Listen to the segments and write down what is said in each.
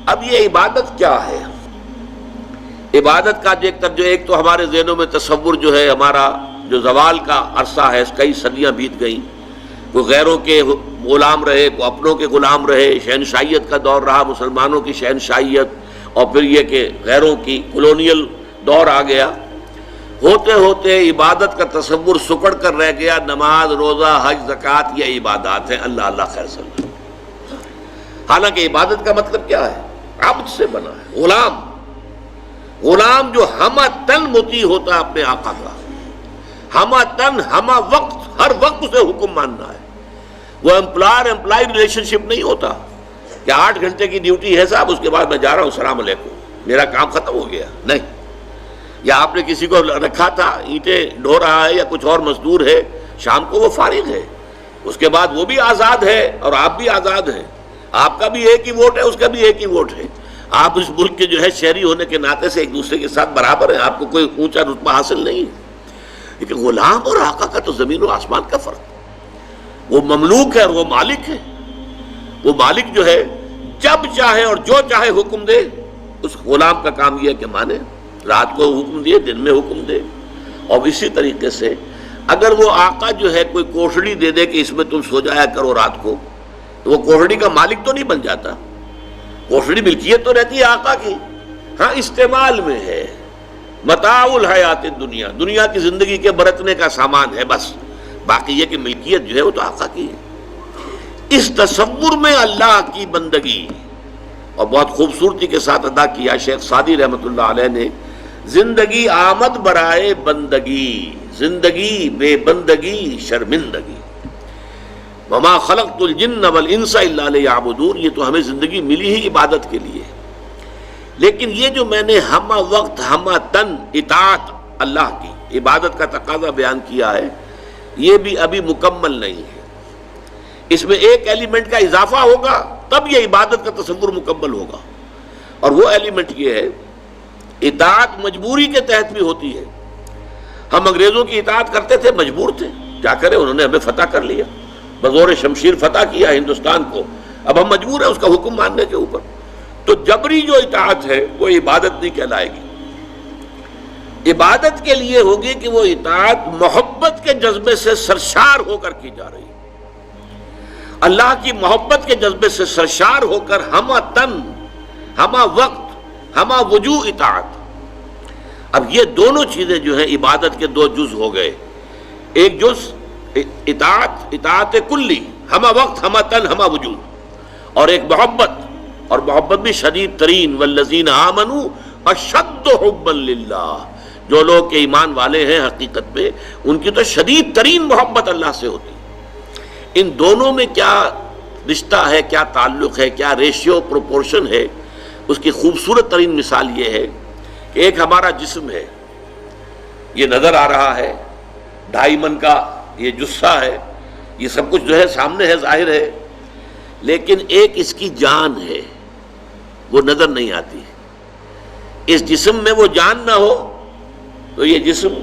اب یہ عبادت کیا ہے؟ عبادت کا ایک تو ہمارے ذہنوں میں تصور جو ہے ہمارا جو زوال کا عرصہ ہے، کئی صدیاں بیت گئیں، کوئی غیروں کے غلام رہے، کوئی اپنوں کے غلام رہے، شہنشاہیت کا دور رہا، مسلمانوں کی شہنشاہیت، اور پھر یہ کہ غیروں کی کولونیل دور آ گیا۔ ہوتے ہوتے عبادت کا تصور سکڑ کر رہ گیا۔ نماز، روزہ، حج، زکوٰۃ یہ عبادات ہیں، اللہ اللہ خیر صلی اللہ۔ حالانکہ عبادت کا مطلب کیا ہے؟ عبد سے بنا ہے، غلام جو ہمہ تن مطیع ہوتا ہے اپنے آقا کا، ہمہ تن ہمہ وقت، ہر وقت اسے حکم ماننا ہے۔ وہ امپلائی ریلیشن شپ نہیں ہوتا کہ 8 گھنٹے کی ڈیوٹی ہے صاحب، اس کے بعد میں جا رہا ہوں، السلام علیکم، میرا کام ختم ہو گیا، نہیں۔ یا آپ نے کسی کو رکھا تھا اینٹیں ڈھو رہا ہے یا کچھ اور مزدور ہے، شام کو وہ فارغ ہے، اس کے بعد وہ بھی آزاد ہے اور آپ بھی آزاد ہیں، آپ کا بھی ایک ہی ووٹ ہے، اس کا بھی ایک ہی ووٹ ہے، آپ اس ملک کے جو ہے شہری ہونے کے ناطے سے ایک دوسرے کے ساتھ برابر ہیں، آپ کو کوئی اونچا رتبہ حاصل نہیں ہے۔ لیکن غلام اور آقا کا تو زمین و آسمان کا فرق، وہ مملوک ہے اور وہ مالک ہے۔ وہ مالک جو ہے جب چاہے اور جو چاہے حکم دے، اس غلام کا کام یہ ہے کہ مانے، رات کو حکم دیے، دن میں حکم دے۔ اور اسی طریقے سے اگر وہ آقا جو ہے کوئی کوٹڑی دے دے کہ اس میں تم سو جایا کرو رات کو، تو وہ کوٹڑی کا مالک تو نہیں بن جاتا، کوٹڑی ملکیت تو رہتی ہے آقا کی، ہاں استعمال میں ہے، متاع الحیات الدنیا، دنیا کی زندگی کے برتنے کا سامان ہے بس، باقی یہ کہ ملکیت جو ہے وہ تو آقا کی ہے۔ اس تصور میں اللہ کی بندگی اور بہت خوبصورتی کے ساتھ ادا کیا شیخ سعدی رحمۃ اللہ علیہ نے، زندگی آمد برائے بندگی، زندگی بے بندگی شرمندگی، وما خلقت الجن والانس الا لیعبدون، یہ تو ہمیں زندگی ملی ہی عبادت کے لیے، لیکن یہ جو میں نے ہمہ وقت ہمہ تن اطاعت اللہ کی عبادت کا تقاضا بیان کیا ہے، یہ بھی ابھی مکمل نہیں ہے، اس میں ایک ایلیمنٹ کا اضافہ ہوگا تب یہ عبادت کا تصور مکمل ہوگا، اور وہ ایلیمنٹ یہ ہے اطاعت مجبوری کے تحت بھی ہوتی ہے۔ ہم انگریزوں کی اطاعت کرتے تھے، مجبور تھے، کیا کریں، انہوں نے ہمیں فتح کر لیا، بزور شمشیر فتح کیا ہندوستان کو، اب ہم مجبور ہیں اس کا حکم ماننے کے اوپر۔ تو جبری جو اطاعت ہے وہ عبادت نہیں کہلائے گی، عبادت کے لیے ہوگی کہ وہ اطاعت محبت کے جذبے سے سرشار ہو کر کی جا رہی ہے، اللہ کی محبت کے جذبے سے سرشار ہو کر ہمہ تن ہمہ وقت ہمہ وجوہ اطاعت۔ اب یہ دونوں چیزیں جو ہیں عبادت کے دو جز ہو گئے، ایک جز اطاعت کلی، ہمہ وقت ہمہ تن ہمہ وجوہ، اور ایک محبت، اور محبت بھی شدید ترین، والذین آمنوا اشد حبا للہ، جو لوگ کے ایمان والے ہیں حقیقت میں ان کی تو شدید ترین محبت اللہ سے ہوتی ہے۔ ان دونوں میں کیا رشتہ ہے، کیا تعلق ہے، کیا ریشیو پروپورشن ہے، اس کی خوبصورت ترین مثال یہ ہے کہ ایک ہمارا جسم ہے، یہ نظر آ رہا ہے، 2.5 من کا یہ جثہ ہے، یہ سب کچھ جو ہے سامنے ہے، ظاہر ہے، لیکن ایک اس کی جان ہے، وہ نظر نہیں آتی۔ اس جسم میں وہ جان نہ ہو تو یہ جسم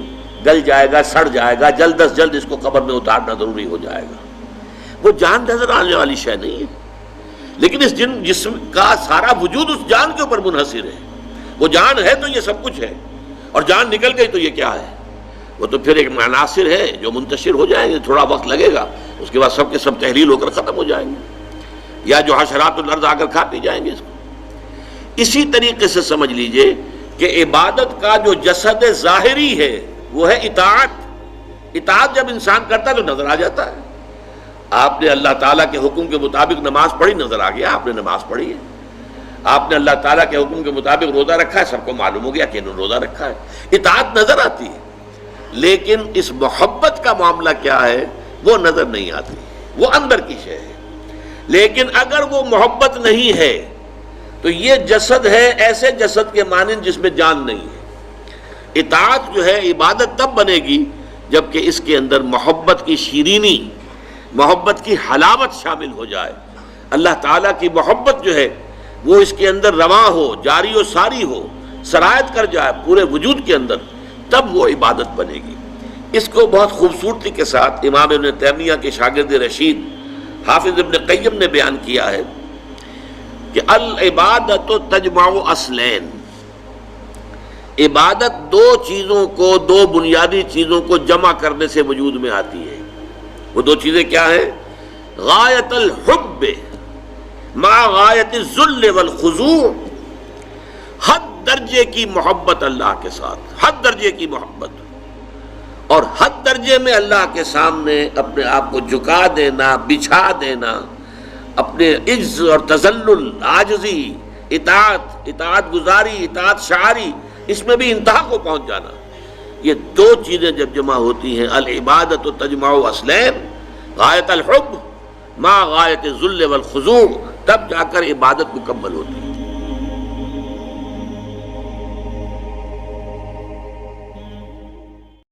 گل جائے گا، سڑ جائے گا، جلد از جلد اس کو قبر میں اتارنا ضروری ہو جائے گا۔ وہ جان نظر آنے والی شے نہیں ہے، لیکن اس جسم کا سارا وجود اس جان کے اوپر منحصر ہے۔ وہ جان ہے تو یہ سب کچھ ہے، اور جان نکل گئی تو یہ کیا ہے؟ وہ تو پھر ایک عناصر ہے جو منتشر ہو جائیں گے، تھوڑا وقت لگے گا، اس کے بعد سب کے سب تحلیل ہو کر ختم ہو جائیں گے، یا جو حشرات الارض آ کر کھا پی جائیں گے اس کو۔ اسی طریقے سے سمجھ لیجئے کہ عبادت کا جو جسد ظاہری ہے وہ ہے اطاعت۔ اطاعت جب انسان کرتا ہے تو نظر آ جاتا ہے۔ آپ نے اللہ تعالیٰ کے حکم کے مطابق نماز پڑھی، نظر آ گیا آپ نے نماز پڑھی ہے۔ آپ نے اللہ تعالیٰ کے حکم کے مطابق روزہ رکھا ہے، سب کو معلوم ہو گیا کہ انہوں نے روزہ رکھا ہے۔ اطاعت نظر آتی ہے، لیکن اس محبت کا معاملہ کیا ہے وہ نظر نہیں آتی، وہ اندر کی شے ہے۔ لیکن اگر وہ محبت نہیں ہے تو یہ جسد ہے ایسے جسد کے مانند جس میں جان نہیں ہے۔ اطاعت جو ہے عبادت تب بنے گی جبکہ اس کے اندر محبت کی شیرینی، محبت کی حلاوت شامل ہو جائے، اللہ تعالیٰ کی محبت جو ہے وہ اس کے اندر رواں ہو، جاری و ساری ہو، سرایت کر جائے پورے وجود کے اندر، تب وہ عبادت بنے گی۔ اس کو بہت خوبصورتی کے ساتھ امام ابن تیمیہ کے شاگرد رشید حافظ ابن قیم نے بیان کیا ہے۔ کہ العبادت تجمع اصلین، عبادت دو چیزوں کو، دو بنیادی چیزوں کو جمع کرنے سے وجود میں آتی ہے۔ وہ دو چیزیں کیا ہیں؟ غایت الحب مع غایت الذل والخضوع، حد درجے کی محبت اللہ کے ساتھ، حد درجے کی محبت، اور حد درجے میں اللہ کے سامنے اپنے آپ کو جھکا دینا، بچھا دینا، اپنے عجز اور تذلل، عاجزی، اطاعت گزاری، اطاعت شعاری، اس میں بھی انتہا کو پہنچ جانا۔ یہ دو چیزیں جب جمع ہوتی ہیں، العبادت تجمع اصلین، غایت الحب مع غایت الذل والخضوع، تب جا کر عبادت مکمل ہوتی ہے۔